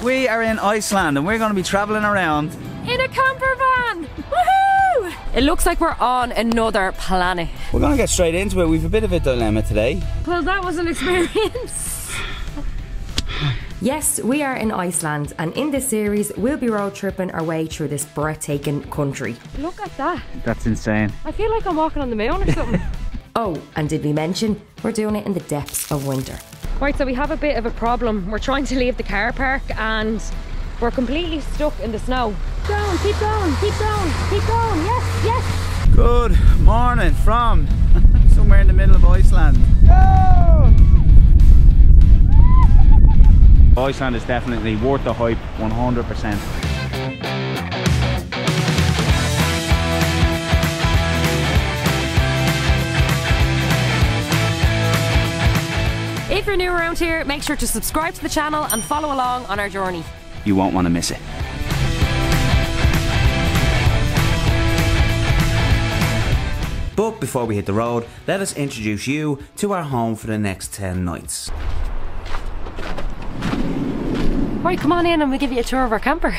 We are in Iceland and we're going to be travelling around in a camper van. Woohoo! It looks like we're on another planet. We're going to get straight into it. We've a bit of a dilemma today. Well, that was an experience. Yes, we are in Iceland, and in this series we'll be road tripping our way through this breathtaking country. Look at that. That's insane. I feel like I'm walking on the moon or something. Oh, and did we mention we're doing it in the depths of winter? Right, so we have a bit of a problem. We're trying to leave the car park and we're completely stuck in the snow. Going, keep going, keep going, keep going. Yes, yes. Good morning from somewhere in the middle of Iceland. Go! Iceland is definitely worth the hype, 100%. If you're new around here, make sure to subscribe to the channel and follow along on our journey. You won't want to miss it. But before we hit the road, let us introduce you to our home for the next 10 nights. Right, come on in and we'll give you a tour of our camper.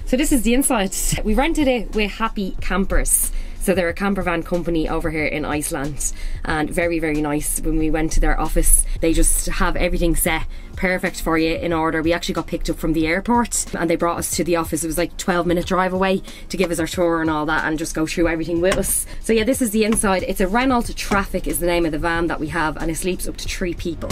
So this is the inside. We rented it with Happy Campers. So they're a camper van company over here in Iceland, and very, very nice. When we went to their office, they just have everything set perfect for you in order. We actually got picked up from the airport and they brought us to the office. It was like a 12-minute drive away to give us our tour and all that and just go through everything with us. So yeah, this is the inside. It's a Renault Traffic is the name of the van that we have, and it sleeps up to 3 people.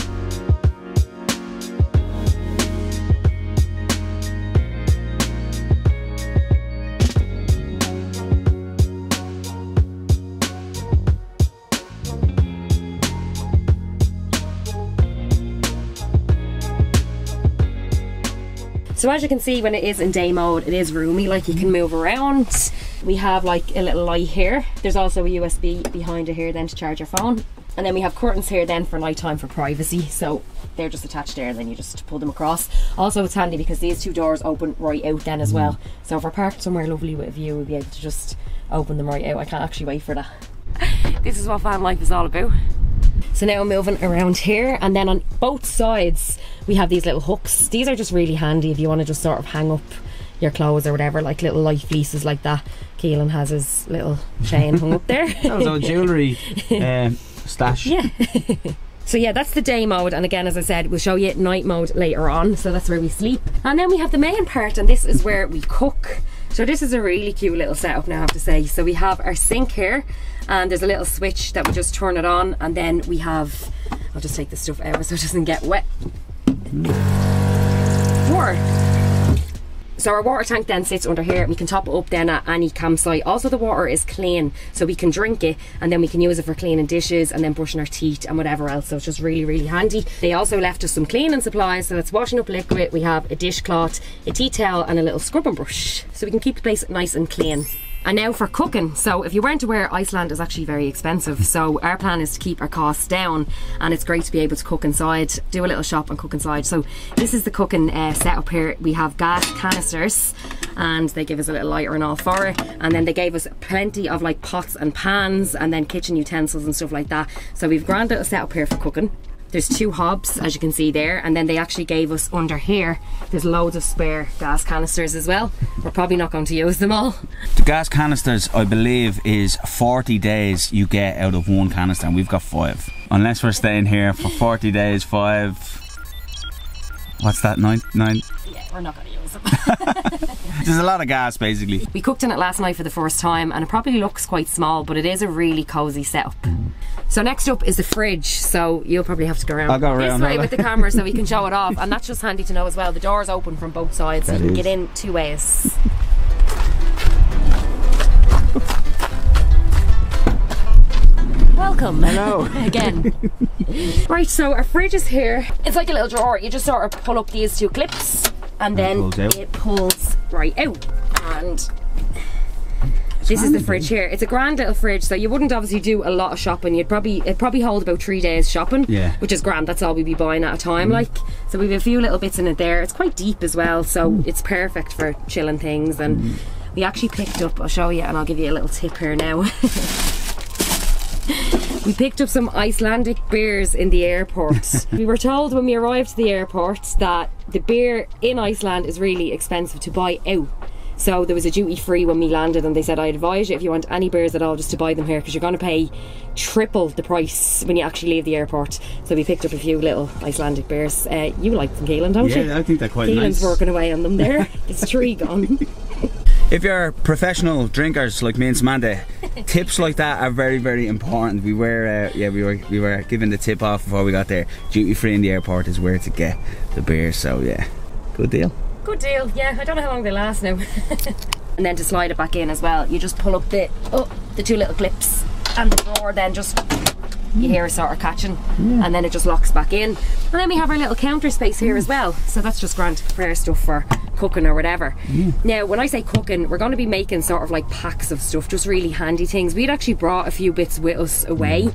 So as you can see, when it is in day mode, it is roomy, like you can move around. We have like a little light here. There's also a USB behind it here then to charge your phone. And then we have curtains here then for night time for privacy. So they're just attached there and then you just pull them across. Also it's handy because these 2 doors open right out then as well. So if we're parked somewhere lovely with a view, we'll be able to just open them right out. I can't actually wait for that. This is what van life is all about. So now I'm moving around here, and then on both sides we have these little hooks. These are just really handy if you want to just sort of hang up your clothes or whatever, like little light fleeces like that. Keelan has his little chain hung up there. That was our jewellery stash. Yeah. So yeah, that's the day mode, and again, as I said, we'll show you night mode later on. So that's where we sleep, and then we have the main part, and this is where we cook. So this is a really cute little setup now, I have to say. So we have our sink here, and there's a little switch that we just turn it on, and then we have, I'll just take the stuff out so it doesn't get wet. Water. So our water tank then sits under here. We can top it up then at any campsite. Also the water is clean, so we can drink it and then we can use it for cleaning dishes and then brushing our teeth and whatever else. So it's just really, really handy. They also left us some cleaning supplies, so that's washing up liquid. We have a dishcloth, a tea towel and a little scrubbing brush, so we can keep the place nice and clean. And now for cooking. So if you weren't aware, Iceland is actually very expensive, so our plan is to keep our costs down, and it's great to be able to cook inside, do a little shop and cook inside. So this is the cooking setup here. We have gas canisters and they give us a little lighter and all for it, and then they gave us plenty of like pots and pans and then kitchen utensils and stuff like that. So we've a grand little setup here for cooking. There's 2 hobs, as you can see there, and then they actually gave us under here, there's loads of spare gas canisters as well. We're probably not going to use them all. The gas canisters, I believe, is 40 days you get out of 1 canister, and we've got 5. Unless we're staying here for 40 days, 5... What's that, 9? Yeah, we're not going to use them. There's a lot of gas, basically. We cooked in it last night for the first time, and it probably looks quite small, but it is a really cosy setup. So next up is the fridge, so you'll probably have to go around, I'll go around this way with the camera so we can show it off, and that's just handy to know as well. The door's open from both sides, so you can get in 2 ways. Welcome. Hello. Again. Right, so our fridge is here. It's like a little drawer. You just sort of pull up these 2 clips and then it pulls right out. And this is the fridge here. It's a grand little fridge, so you wouldn't obviously do a lot of shopping. It'd probably hold about 3 days shopping, yeah, which is grand. That's all we'd be buying at a time. Like, so we've a few little bits in it there. It's quite deep as well, so it's perfect for chilling things. And we actually picked up, I'll show you and I'll give you a little tip here now. We picked up some Icelandic beers in the airport. We were told when we arrived at the airport that the beer in Iceland is really expensive to buy out. So there was a duty free when we landed, and they said, I'd advise you if you want any beers at all just to buy them here, because you're going to pay triple the price when you actually leave the airport. So we picked up a few little Icelandic beers. You like them, Keelan, don't you? Yeah, I think they're quite Keelan's nice. working away on them there. There's 3 gone. If you're professional drinkers like me and Samantha, tips like that are very, very important. We were we were given the tip off before we got there. Duty free in the airport is where to get the beer. So yeah, good deal. Good deal, yeah. I don't know how long they last now. And then to slide it back in as well, you just pull up the 2 little clips, and the drawer then just, you hear it sort of catching, and then it just locks back in. And then we have our little counter space here as well, so that's just grand for our stuff for cooking or whatever. Now when I say cooking, we're going to be making sort of like packs of stuff, just really handy things. We'd actually brought a few bits with us away.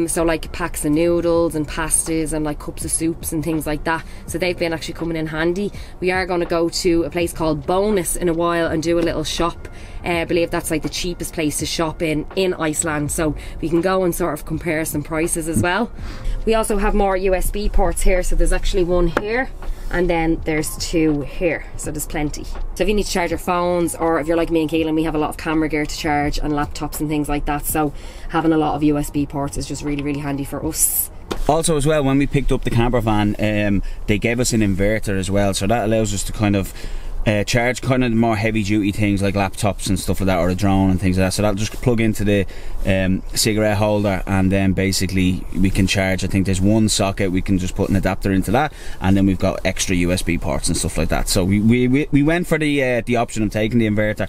So like packs of noodles and pastas and like cups of soups and things like that, so they've been actually coming in handy. We are going to go to a place called Bonus in a while and do a little shop. I believe that's like the cheapest place to shop in Iceland, so we can go and sort of compare some prices as well. We also have more USB ports here, so there's actually one here and then there's 2 here, so there's plenty. So if you need to charge your phones, or if you're like me and Keelan, we have a lot of camera gear to charge and laptops and things like that, so having a lot of USB ports is just really, really handy for us. Also as well, when we picked up the camper van, they gave us an inverter as well, so that allows us to kind of charge kind of the more heavy duty things like laptops and stuff like that, or a drone and things like that. So that'll just plug into the cigarette holder, and then basically we can charge. I think there's one socket, we can just put an adapter into that, and then we've got extra USB ports and stuff like that. So we went for the option of taking the inverter,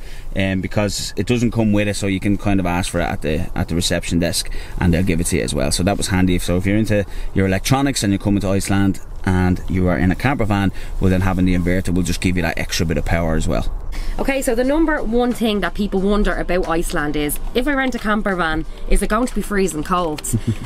because it doesn't come with it, so you can kind of ask for it at the reception desk and they'll give it to you as well. So that was handy. So if you're into your electronics and you're coming to Iceland and you are in a camper van, well then having the inverter will just give you that extra bit of power as well. Okay, so the number one thing that people wonder about Iceland is, if I rent a camper van, is it going to be freezing cold?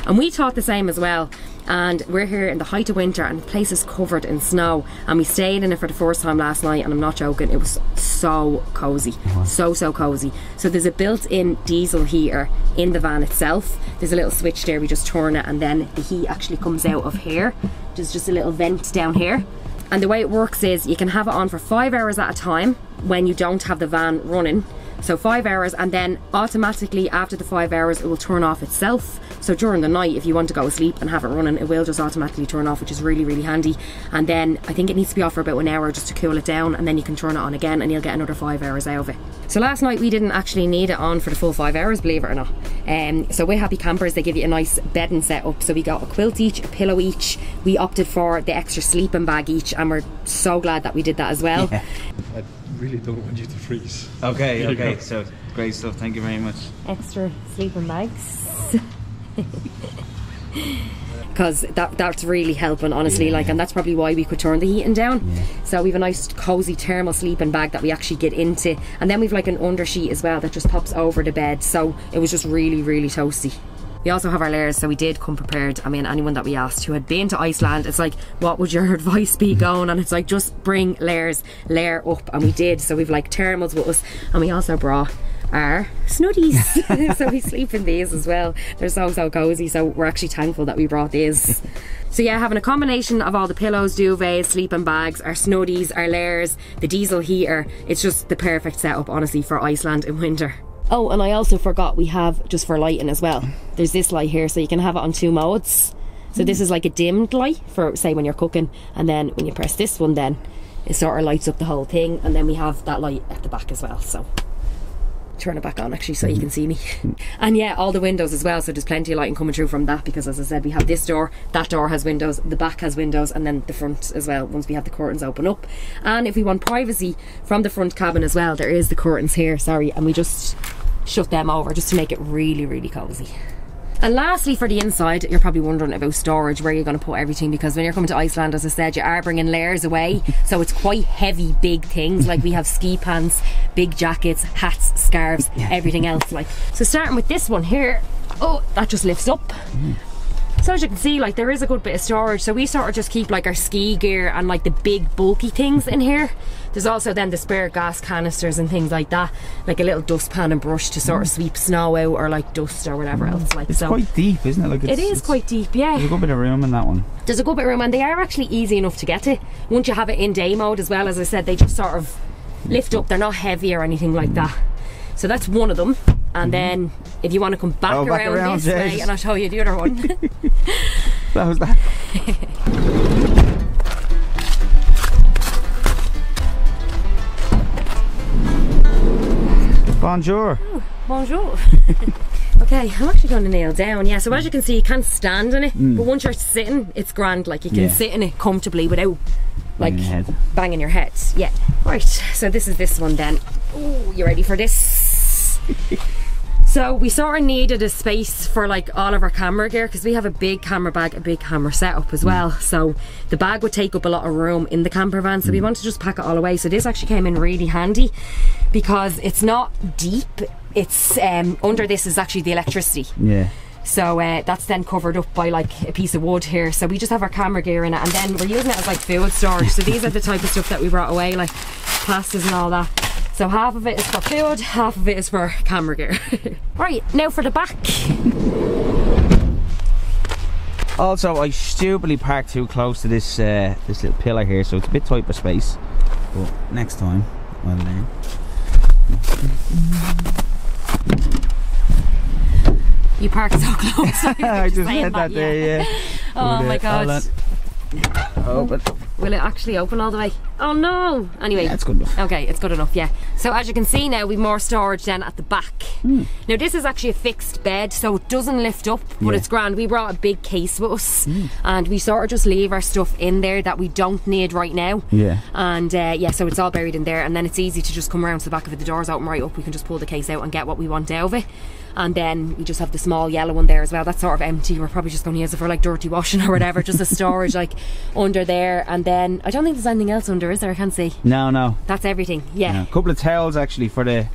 And we thought the same as well. And we're here in the height of winter and the place is covered in snow, and we stayed in it for the first time last night, and I'm not joking, it was so cozy. So cozy. So there's a built-in diesel heater in the van itself. There's a little switch there, we just turn it, and then the heat actually comes out of here. There's just a little vent down here. And the way it works is you can have it on for 5 hours at a time when you don't have the van running. So 5 hours, and then automatically after the 5 hours it will turn off itself. So during the night, if you want to go to sleep and have it running, it will just automatically turn off, which is really, really handy. And then I think it needs to be off for about an hour just to cool it down, and then you can turn it on again and you'll get another 5 hours out of it. So last night we didn't actually need it on for the full 5 hours, believe it or not. So with Happy Campers, they give you a nice bedding set up. So we got a quilt each, a pillow each. We opted for the extra sleeping bag each, and we're so glad that we did that as well. I really don't want you to freeze. Okay, so great stuff, thank you very much. Extra sleeping bags. Because that's really helping, honestly, like, and that's probably why we could turn the heating down. So we've a nice cozy thermal sleeping bag that we actually get into, and then we've like an undersheet as well that just pops over the bed, so it was just really, really toasty. We also have our layers, so we did come prepared. I mean, anyone that we asked who had been to Iceland, it's like, what would your advice be going? And it's like, just bring layers, layer up, and we did. So we've like thermals with us, and we also brought our snuddies. So we sleep in these as well. They're so cozy, so we're actually thankful that we brought these. So yeah, having a combination of all the pillows, duvets, sleeping bags, our snuddies, our layers, the diesel heater, it's just the perfect setup, honestly, for Iceland in winter. Oh, and I also forgot, we have just for lighting as well. There's this light here, so you can have it on 2 modes. So this is like a dimmed light for, say, when you're cooking, and then when you press this one, then it sort of lights up the whole thing. And then we have that light at the back as well, so turn it back on actually so you can see me. And yeah, all the windows as well, so there's plenty of lighting coming through from that, because as I said, we have this door, that door has windows, the back has windows, and then the front as well once we have the curtains open up. And if we want privacy from the front cabin as well, there is the curtains here, and we just shut them over just to make it really, really cozy. And lastly, for the inside, you're probably wondering about storage, where you're going to put everything, because when you're coming to Iceland, as I said, you are bringing layers away, so it's quite heavy, big things. Like we have ski pants, big jackets, hats, scarves, everything else. Like, so starting with this one here, oh, that just lifts up. So as you can see, like, there is a good bit of storage. So we sort of just keep like our ski gear and like the big bulky things in here. There's also then the spare gas canisters and things like that, like a little dustpan and brush to sort of sweep snow out or like dust or whatever else. Like, it's quite deep, isn't it? Like it is quite deep, yeah. There's a good bit of room in that one. There's a good bit of room, and they are actually easy enough to get to. Once you have it in day mode as well, as I said, they just sort of lift up. They're not heavy or anything like that. So that's one of them. And then if you want to come back, around this way, and I'll show you the other one. That was that. Bonjour. Oh, bonjour. Okay, I'm actually going to nail down. Yeah, so as you can see, you can't stand in it, but once you're sitting, it's grand. Like, you can sit in it comfortably without like banging your head. Yeah. Right, so this is this one then. Oh, you ready for this? So we sort of needed a space for like all of our camera gear, because we have a big camera bag, a big camera setup as well. So the bag would take up a lot of room in the camper van, so we wanted to just pack it all away. So this actually came in really handy because it's not deep. It's under this is actually the electricity. Yeah. So that's then covered up by like a piece of wood here. So we just have our camera gear in it, and then we're using it as like food storage. So these are the type of stuff that we brought away, like pastas and all that. So half of it is for food, half of it is for camera gear. Right, now for the back. Also, I stupidly parked too close to this this little pillar here, so it's a bit tight for space. But next time, I'll learn. You parked so close. I just said that there, yeah. Oh my god. Open. Will it actually open all the way? Oh no! Anyway, that's good enough. Okay, it's good enough, yeah. So as you can see now, we've more storage then at the back. Now this is actually a fixed bed, so it doesn't lift up, but it's grand. We brought a big case with us, and we sort of just leave our stuff in there that we don't need right now. Yeah. And yeah, so it's all buried in there, and then it's easy to just come around to the back of it. The doors open right up. We can just pull the case out and get what we want out of it. And then we just have the small yellow one there as well. That's sort of empty. We're probably just going to use it for like dirty washing or whatever, just a storage like under there. And then I don't think there's anything else under, is there? I can't see. No. That's everything. Yeah. A couple of towels actually for the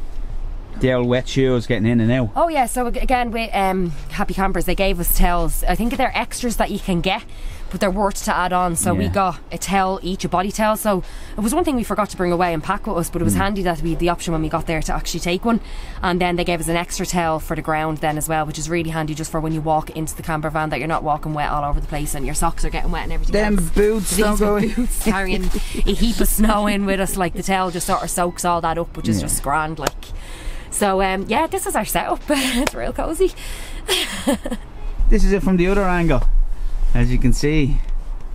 old wet shoes getting in and out. Oh yeah. So again, with Happy Campers, they gave us towels. I think they're extras that you can get, but they're worth to add on. So we got a towel each, a body towel. So it was one thing we forgot to bring away and pack with us, but it was handy that we had the option when we got there to actually take one. And then they gave us an extra towel for the ground then as well, which is really handy just for when you walk into the camper van, that you're not walking wet all over the place and your socks are getting wet and everything. Them else. boots don't go in. Boots carrying a heap of snow in with us, like the towel just sort of soaks all that up, which is just grand, like. So yeah, this is our setup. It's real cozy. This is it from the other angle, as you can see.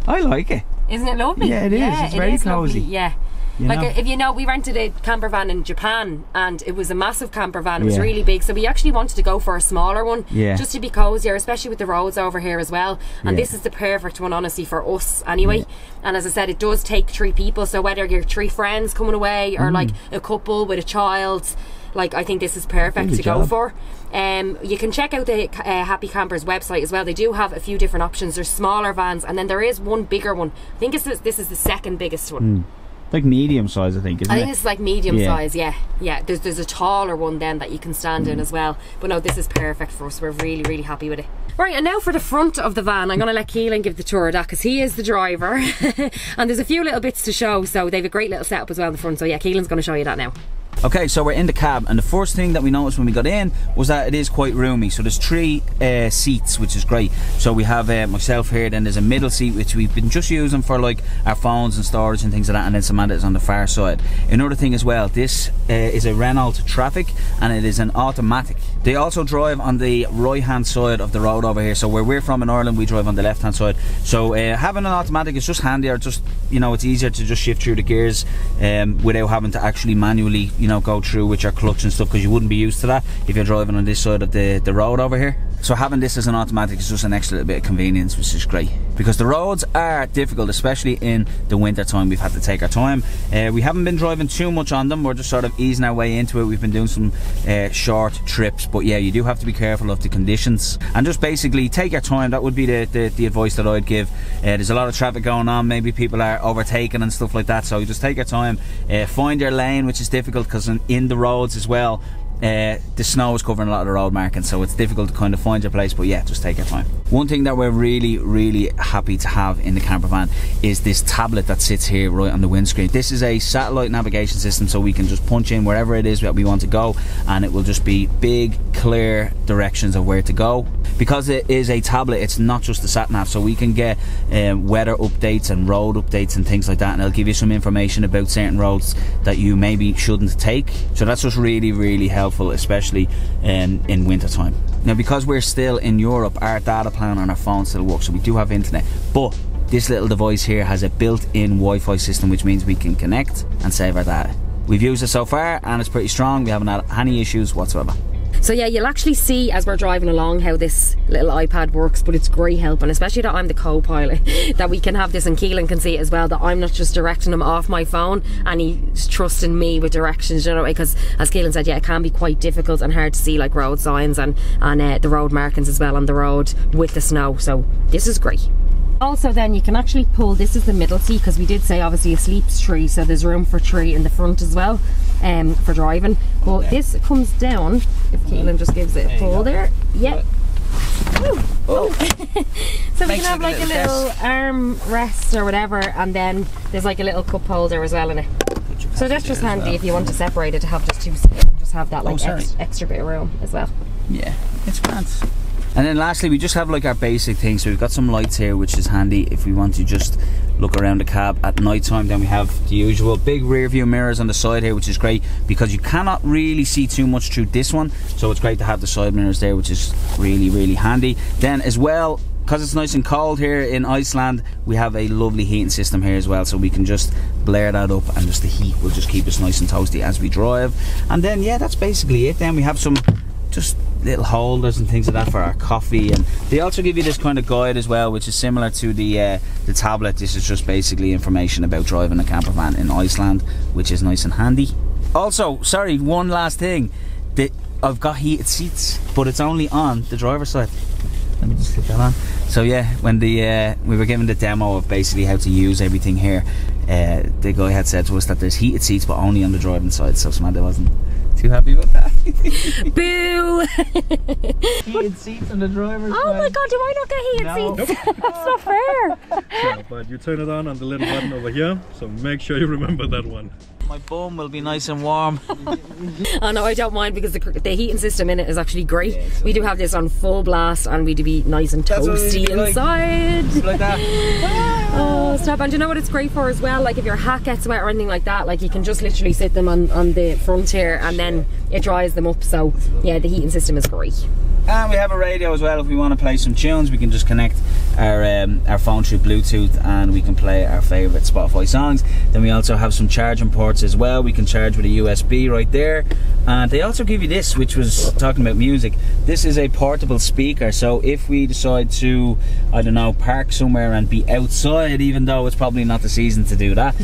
I like it. Isn't it lovely? Yeah, it is. It's very cozy. Lovely. Yeah. You know? If you know, we rented a camper van in Japan, and it was a massive camper van. It was really big, so we actually wanted to go for a smaller one, just to be cozier, especially with the roads over here as well. And this is the perfect one, honestly, for us anyway. And as I said, it does take 3 people, so whether you're 3 friends coming away or like a couple with a child, like, I think this is perfect to go for. You can check out the Happy Campers website as well. They do have a few different options. There's smaller vans, and then there is one bigger one. I think this is the second biggest one. Like medium size, I think, isn't it? I think it's like medium size, yeah. There's a taller one then that you can stand in as well. But no, this is perfect for us. We're really, really happy with it. Right, and now for the front of the van, I'm going to let Keelan give the tour of that, because he is the driver. And there's a few little bits to show, so they have a great little setup as well in the front. So yeah, Keelan's going to show you that now. Okay, so we're in the cab, and the first thing that we noticed when we got in was that it is quite roomy. So there's 3 seats, which is great. So we have myself here, then there's a middle seat which we've been just using for like our phones and storage and things like that, and then Samantha is on the far side. Another thing as well, this is a Renault Trafic, and it is an automatic. They also drive on the right hand side of the road over here. So where we're from in Ireland, we drive on the left hand side. So having an automatic is just handier. Just, you know, it's easier to just shift through the gears without having to actually manually, you know, go through with your clutch and stuff, because you wouldn't be used to that if you're driving on this side of the road over here. So having this as an automatic is just an extra little bit of convenience, which is great, because the roads are difficult, especially in the winter time. We've had to take our time. We haven't been driving too much on them. We're just sort of easing our way into it. We've been doing some short trips, but yeah, you do have to be careful of the conditions and just basically take your time. That would be the advice that I'd give. There's a lot of traffic going on, maybe people are overtaking and stuff like that, so just take your time, find your lane, which is difficult because in the roads as well, the snow is covering a lot of the road markings, so it's difficult to kind of find your place, but yeah, just take your time. One thing that we're really happy to have in the camper van is this tablet that sits here right on the windscreen. This is a satellite navigation system, so we can just punch in wherever it is that we want to go, and it will just be big clear directions of where to go. Because it is a tablet, it's not just the sat nav, so we can get weather updates and road updates and things like that, and it'll give you some information about certain roads that you maybe shouldn't take. So that's just really helpful, especially in winter time. Now, because we're still in Europe, our data plan on our phone still works, so we do have internet, but this little device here has a built-in Wi-Fi system, which means we can connect and save our data. We've used it so far and it's pretty strong. We haven't had any issues whatsoever. So yeah, you'll actually see as we're driving along how this little iPad works, but it's great help, and especially that I'm the co-pilot, that we can have this, and Keelan can see it as well, that I'm not just directing him off my phone and he's trusting me with directions, you know, because as Keelan said, yeah, it can be quite difficult and hard to see like road signs and the road markings as well on the road with the snow, so this is great. Also then you can actually pull, this is the middle seat, because we did say obviously a sleeps tree, so there's room for tree in the front as well for driving, but this comes down if Keelan just gives it a pull there. Yeah. Oh. So we can have like a little arm rest or whatever, and then there's like a little cup holder as well in it, so that's just handy if you want to separate it, to have just two seats and just have that like extra bit of room as well. Yeah, it's grand. And then lastly, we just have like our basic things. So we've got some lights here, which is handy if we want to just look around the cab at night time. Then we have the usual big rear view mirrors on the side here, which is great because you cannot really see too much through this one, so it's great to have the side mirrors there, which is really handy. Then as well, because it's nice and cold here in Iceland, we have a lovely heating system here as well, so we can just blare that up and just the heat will just keep us nice and toasty as we drive. And then yeah, that's basically it. Then we have some just little holders and things like that for our coffee, and they also give you this kind of guide as well, which is similar to the tablet. This is just basically information about driving a camper van in Iceland, which is nice and handy. Also, sorry, one last thing, I've got heated seats, but it's only on the driver's side. Let me just click that on. So yeah, when we were given the demo of basically how to use everything here, the guy had said to us that there's heated seats but only on the driving side, so Samantha wasn't too happy with that. Boo! Heated seats on the driver's side. Oh my god, do I not get heated seats? Nope. That's not fair. So, but you turn it on the little button over here, so make sure you remember that one. My bum will be nice and warm. Oh no, I don't mind, because the heating system in it is actually great. Yeah, we do have this on full blast and we'd be nice and toasty inside. Like that. Oh, stop. And do you know what it's great for as well? Like if your hat gets wet or anything like that, like you can just literally sit them on the front here and then it dries them up. So yeah, the heating system is great. And we have a radio as well. If we want to play some tunes, we can just connect our phone through Bluetooth and we can play our favourite Spotify songs. Then we also have some charging ports as well. We can charge with a USB right there. And they also give you this, which was talking about music. This is a portable speaker, so if we decide to, I don't know, park somewhere and be outside, even though it's probably not the season to do that,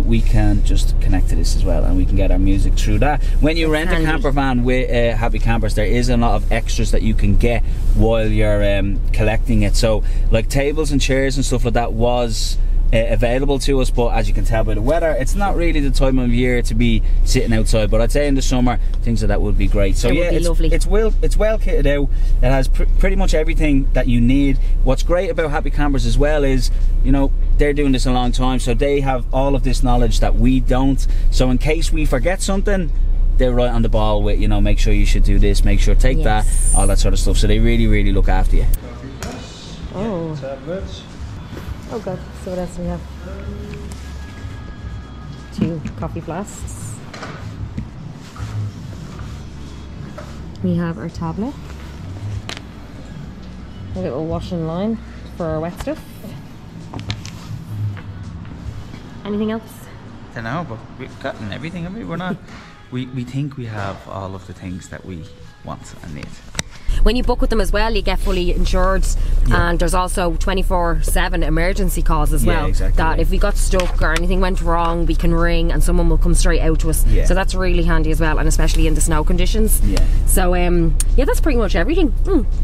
we can just connect to this as well and we can get our music through that. When you rent a camper van with Happy Campers, there is a lot of extras that you can get while you're collecting it. So like tables and chairs and stuff like that was available to us, but as you can tell by the weather, it's not really the time of year to be sitting outside. But I'd say in the summer, things like that would be great. So yeah, it's well kitted out. It has pretty much everything that you need. What's great about Happy Campers as well is, you know, they're doing this a long time, so they have all of this knowledge that we don't. So in case we forget something, they're right on the ball with, you know, make sure you should do this, make sure take that, all that sort of stuff. So they really look after you. Oh. Oh god, so what else do we have? 2 coffee flasks. We have our tablet. A little washing line for our wet stuff. Anything else? I don't know, but we've gotten everything. I mean, we're not... we think we have all of the things that we want and need. When you book with them as well, you get fully insured, and there's also 24/7 emergency calls as well. Exactly, that if we got stuck or anything went wrong, we can ring and someone will come straight out to us. So that's really handy as well, and especially in the snow conditions. So yeah, that's pretty much everything.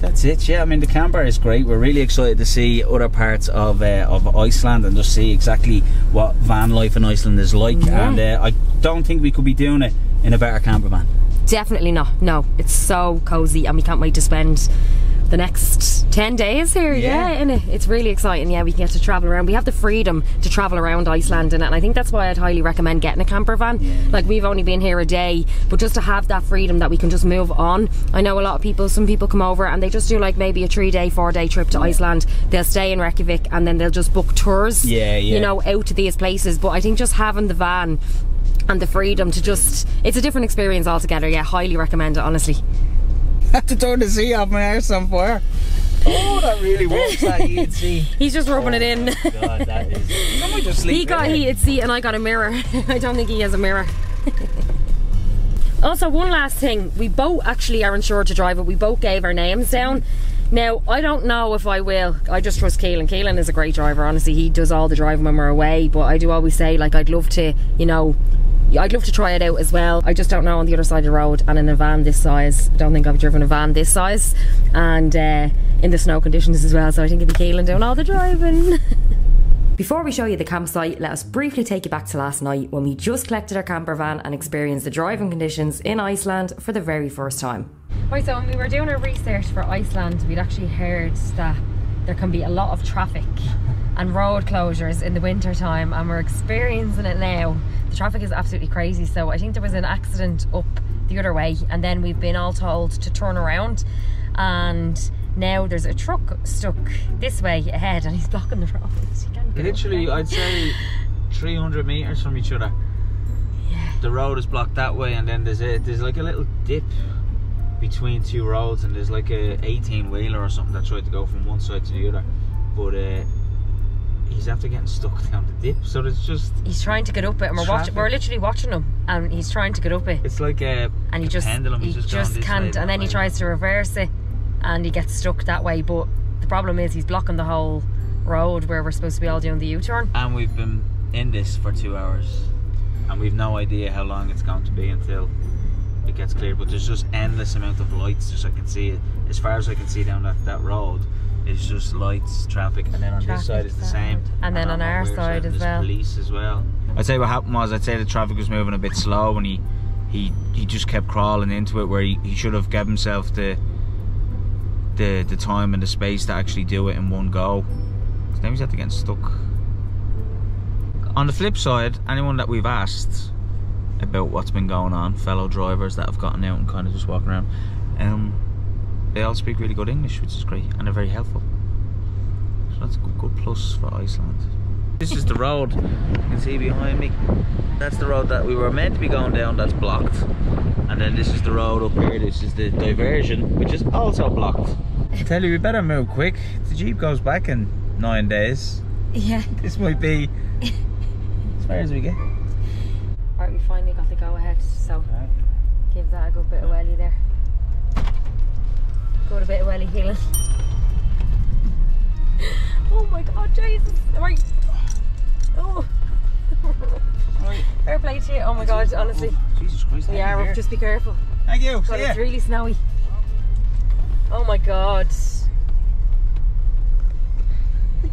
That's it. Yeah, I mean the camper is great. We're really excited to see other parts of Iceland and just see exactly what van life in Iceland is like. And I don't think we could be doing it in a better camper van. Definitely not. No, it's so cozy, and we can't wait to spend the next 10 days here. Yeah, innit? It's really exciting. Yeah, we can get to travel around. We have the freedom to travel around Iceland in it, and I think that's why I'd highly recommend getting a camper van. Like, we've only been here a day, but just to have that freedom that we can just move on. I know a lot of people, some people come over and they just do like maybe a 3-day, 4-day trip to Iceland. They'll stay in Reykjavik and then they'll just book tours, you know, out to these places. But I think just having the van and the freedom to just, it's a different experience altogether. Yeah, highly recommend it, honestly. I have to turn the sea off, my arse on fire. Oh, that really works, that heated seat. He's just rubbing it in. God, that is... Someone just sleep. He got a heated seat and I got a mirror. I don't think he has a mirror. Also, one last thing. We both actually are insured to drive it. We both gave our names down. Now, I don't know if I will. I just trust Keelan. Keelan is a great driver, honestly. He does all the driving when we're away. But I do always say, like, I'd love to, you know, I'd love to try it out as well. I just don't know on the other side of the road and in a van this size. I don't think I've driven a van this size, and in the snow conditions as well, so I think it'd be Keelan doing all the driving. Before we show you the campsite, let us briefly take you back to last night when we just collected our camper van and experienced the driving conditions in Iceland for the very first time. Right, so when we were doing our research for Iceland, we'd actually heard that there can be a lot of traffic and road closures in the winter time, and we're experiencing it now. The traffic is absolutely crazy. So I think there was an accident up the other way, and then we've been all told to turn around, and now there's a truck stuck this way ahead and he's blocking the road. Literally, I'd say 300 meters from each other. Yeah. The road is blocked that way, and then there's like a little dip between two roads, and there's like a 18-wheeler or something that tried to go from one side to the other, but he's after getting stuck down the dip. So there's just, he's trying to get up it, and we're literally watching him, and he's trying to get up it. It's like a pendulum. He just can't, and then he tries to reverse it and he gets stuck that way. But the problem is he's blocking the whole road where we're supposed to be all doing the U-turn. And we've been in this for 2 hours, and we've no idea how long it's going to be until it gets cleared. But there's just endless amount of lights, just I can see it. As far as I can see down that road, it's just lights, traffic, and then on this side is the same. And then on our side as well. Police as well. I'd say what happened was, I'd say the traffic was moving a bit slow, and he just kept crawling into it, where he should have given himself the time and the space to actually do it in one go. So now he's had to get stuck. On the flip side, anyone that we've asked about what's been going on, fellow drivers that have gotten out and kind of just walking around, they all speak really good English, which is great, and they're very helpful. So that's a good plus for Iceland. This is the road you can see behind me. That's the road that we were meant to be going down, that's blocked. And then this is the road up here, this is the diversion, which is also blocked. I tell you, we better move quick. The Jeep goes back in 9 days. Yeah. This might be as far as we get. Alright, we finally got the go ahead, so give that a good bit of welly there. Got a bit of welly healing. Oh my god, Jesus! Right. Oh. Right. Fair play to you. Oh my god, honestly. Jesus Christ. Yeah, just be careful. Thank you. God, it's really snowy. Oh my god.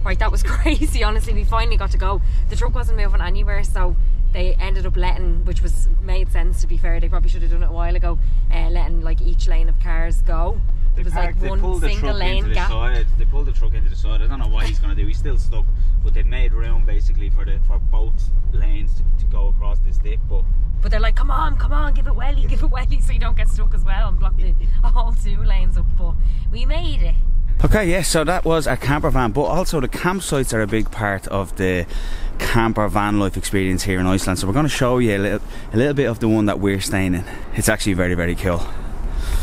Right, that was crazy, honestly. We finally got to go. The truck wasn't moving anywhere, so they ended up letting, which made sense, to be fair. They probably should have done it a while ago, letting like each lane of cars go. It was like one single lane gap. They pulled the truck into the side. I don't know what he's going to do. He's still stuck, but they've made room basically for both lanes to go across this dip. But they're like, come on, give it welly, so you don't get stuck as well and block the whole 2 lanes up. But we made it. Okay, yes, so that was a camper van, but also the campsites are a big part of the camper van life experience here in Iceland. So we're going to show you a little bit of the one that we're staying in. It's actually very, very cool.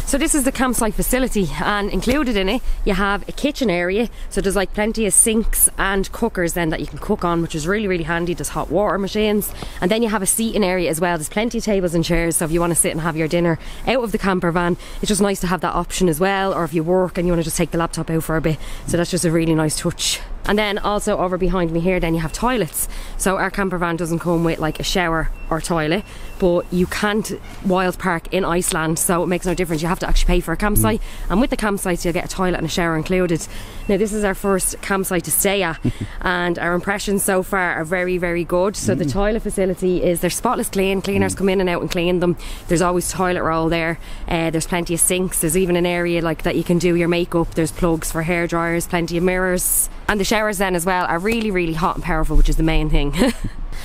So this is the campsite facility, and included in it you have a kitchen area, so there's like plenty of sinks and cookers then that you can cook on, which is really, really handy. There's hot water machines, and then you have a seating area as well. There's plenty of tables and chairs, so if you want to sit and have your dinner out of the camper van, it's just nice to have that option as well. Or if you work and you want to just take the laptop out for a bit, so that's just a really nice touch. And then also over behind me here then you have toilets. So our camper van doesn't come with like a shower or toilet, but you can't wild park in Iceland, so it makes no difference. You have to actually pay for a campsite, and with the campsites you'll get a toilet and a shower included. Now this is our first campsite to stay at, and our impressions so far are very, very good. So the toilet facility is, they're spotless clean. Cleaners come in and out and clean them. There's always toilet roll there. There's plenty of sinks. There's even an area like that you can do your makeup. There's plugs for hair dryers, plenty of mirrors, and the showers then as well are really, really hot and powerful, which is the main thing.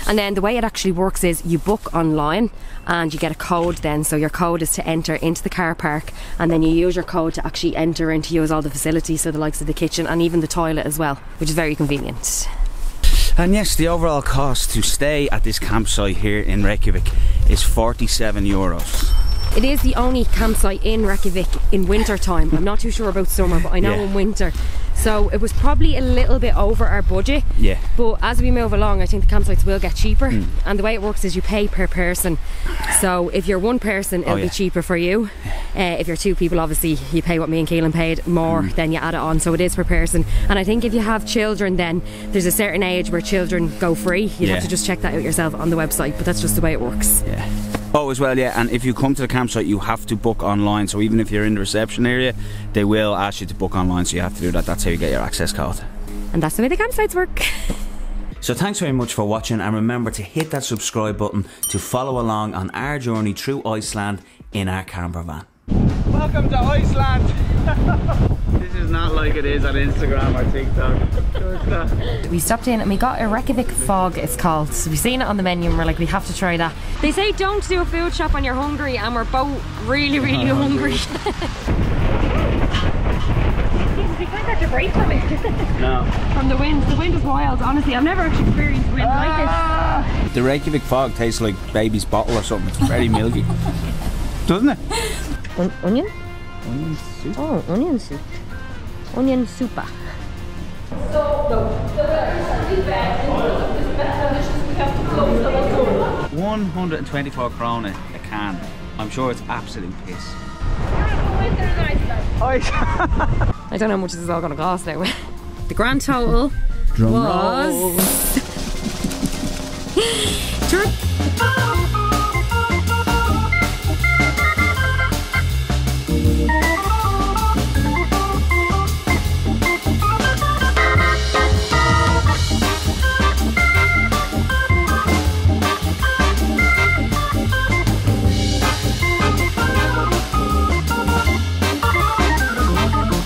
And then the way it actually works is you book online and you get a code then, so your code is to enter into the car park, and then you use your code to actually enter and to use all the facilities, so the likes of the kitchen and even the toilet as well, which is very convenient. And yes, the overall cost to stay at this campsite here in Reykjavik is €47. It is the only campsite in Reykjavik in winter time. I'm not too sure about summer, but I know in winter. So it was probably a little bit over our budget. Yeah. But as we move along, I think the campsites will get cheaper. And the way it works is you pay per person. So if you're one person, it'll be cheaper for you. If you're two people, obviously you pay what me and Keelan paid more, then you add it on. So it is per person. And I think if you have children, then there's a certain age where children go free. You'd have to just check that out yourself on the website, but that's just the way it works. Yeah. Oh, as well, and if you come to the campsite, you have to book online. So even if you're in the reception area, they will ask you to book online, so you have to do that. That's how you get your access code. And that's the way the campsites work. So thanks very much for watching, and remember to hit that subscribe button to follow along on our journey through Iceland in our camper van. Welcome to Iceland! This is not like it is on Instagram or TikTok. We stopped in and we got a Reykjavik fog, it's called. So we've seen it on the menu and we're like, we have to try that. They say don't do a food shop when you're hungry, and we're both really, really hungry. We can't catch a break from it. No. From the wind. The wind is wild, honestly. I've never actually experienced wind like this. The Reykjavik fog tastes like baby's bottle or something. It's very milky. Doesn't it? Onion? Onion soup. Oh, onion soup. Onion soupa. €124 a can. I'm sure it's absolute piss. I don't know how much this is all going to cost now. The grand total was